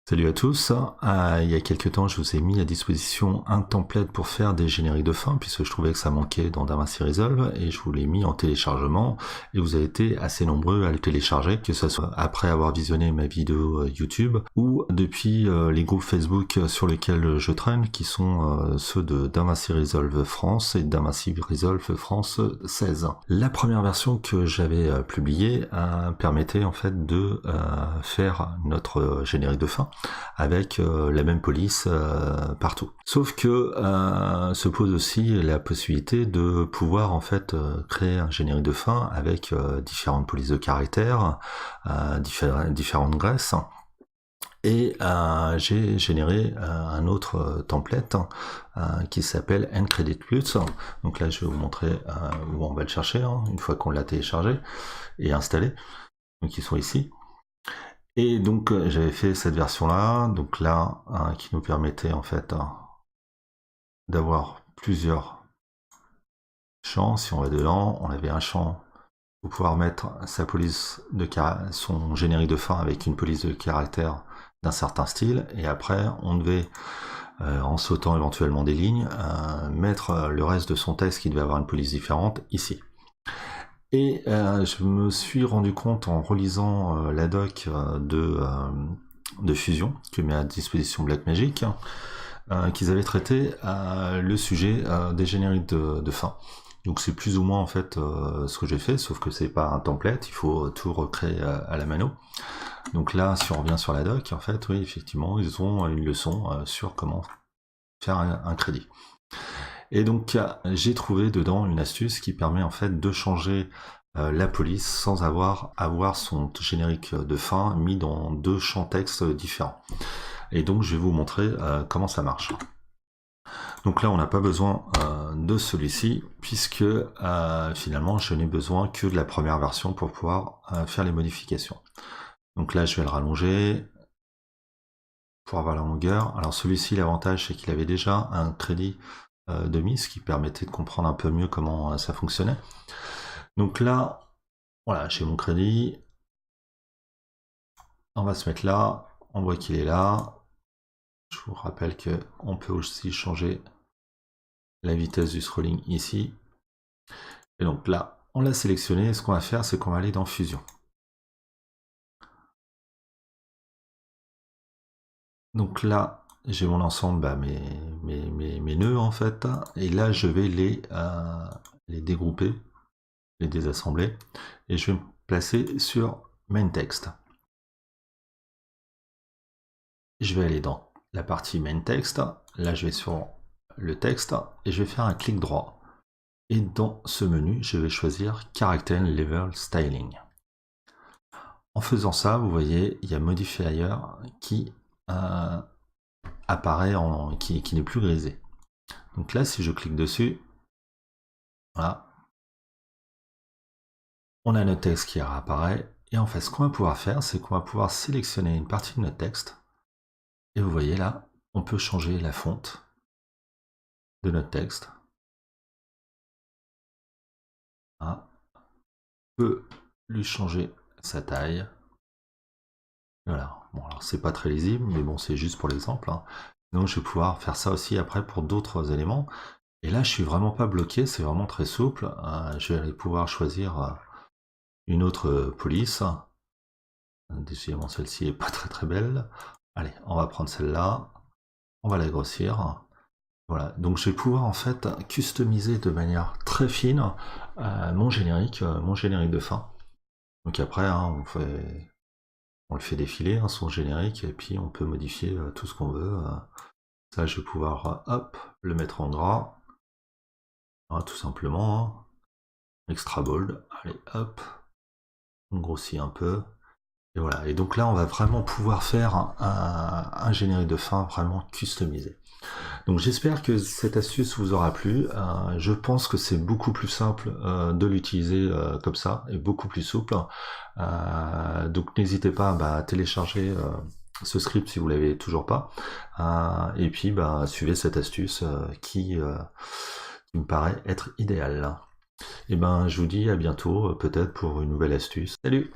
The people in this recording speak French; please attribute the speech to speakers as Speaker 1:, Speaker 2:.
Speaker 1: Salut à tous. Il y a quelques temps, je vous ai mis à disposition un template pour faire des génériques de fin, puisque je trouvais que ça manquait dans DaVinci Resolve, et je vous l'ai mis en téléchargement, et vous avez été assez nombreux à le télécharger, que ce soit après avoir visionné ma vidéo YouTube, ou depuis les groupes Facebook sur lesquels je traîne, qui sont ceux de DaVinci Resolve France et DaVinci Resolve France 16. La première version que j'avais publiée permettait en fait de faire notre générique de fin avec la même police partout. Sauf que se pose aussi la possibilité de pouvoir en fait créer un générique de fin avec différentes polices de caractères, différentes graisses. Et j'ai généré un autre template qui s'appelle Encredit Plus. Donc là, je vais vous montrer où on va le chercher une fois qu'on l'a téléchargé et installé. Donc ils sont ici. Et donc j'avais fait cette version là, donc là qui nous permettait en fait d'avoir plusieurs champs. Si on va dedans, on avait un champ pour pouvoir mettre sa police de son générique de fin avec une police de caractère d'un certain style, et après on devait en sautant éventuellement des lignes mettre le reste de son texte qui devait avoir une police différente ici. Et je me suis rendu compte en relisant la doc de Fusion que met à disposition Blackmagic qu'ils avaient traité le sujet des génériques de fin. Donc c'est plus ou moins en fait ce que j'ai fait, sauf que c'est pas un template, il faut tout recréer à la mano. Donc là, si on revient sur la doc, en fait, oui, effectivement, ils ont une leçon sur comment faire un crédit. Et donc j'ai trouvé dedans une astuce qui permet en fait de changer la police sans avoir son générique de fin mis dans deux champs texte différents. Et donc je vais vous montrer comment ça marche. Donc là on n'a pas besoin de celui-ci puisque finalement je n'ai besoin que de la première version pour pouvoir faire les modifications. Donc là je vais le rallonger pour avoir la longueur. Alors celui-ci, l'avantage c'est qu'il avait déjà un crédit de mise, ce qui permettait de comprendre un peu mieux comment ça fonctionnait. Donc là, voilà, j'ai mon crédit. On va se mettre là. On voit qu'il est là. Je vous rappelle qu'on peut aussi changer la vitesse du scrolling ici. Et donc là, on l'a sélectionné. Ce qu'on va faire, c'est qu'on va aller dans Fusion. Donc là, j'ai mon ensemble, mes nœuds en fait. Et là, je vais les dégrouper, les désassembler, et je vais me placer sur Main Text. Je vais aller dans la partie Main Text, là je vais sur le texte, et je vais faire un clic droit. Et dans ce menu, je vais choisir Character Level Styling. En faisant ça, vous voyez, il y a Modifier qui apparaît, qui n'est plus grisé. Donc là, si je clique dessus, voilà, on a notre texte qui apparaît, et en fait, ce qu'on va pouvoir faire, c'est qu'on va pouvoir sélectionner une partie de notre texte, et vous voyez là, on peut changer la fonte de notre texte. Voilà. On peut lui changer sa taille. Voilà. Bon, alors c'est pas très lisible, mais bon, c'est juste pour l'exemple. Donc je vais pouvoir faire ça aussi après pour d'autres éléments. Et là, je suis vraiment pas bloqué, c'est vraiment très souple. Je vais aller pouvoir choisir une autre police. Décidément, celle-ci est pas très belle. Allez, on va prendre celle-là. On va la grossir. Voilà, donc je vais pouvoir en fait customiser de manière très fine mon générique de fin. Donc après, on le fait défiler, son générique, et puis on peut modifier tout ce qu'on veut. Ça, je vais pouvoir, hop, le mettre en gras, tout simplement. Extra bold, allez, hop, on grossit un peu. Et voilà, et donc là, on va vraiment pouvoir faire un générique de fin vraiment customisé. Donc j'espère que cette astuce vous aura plu. Je pense que c'est beaucoup plus simple de l'utiliser comme ça, et beaucoup plus souple. Donc n'hésitez pas à télécharger ce script si vous l'avez toujours pas. Et puis suivez cette astuce qui me paraît être idéale. Et je vous dis à bientôt, peut-être pour une nouvelle astuce. Salut!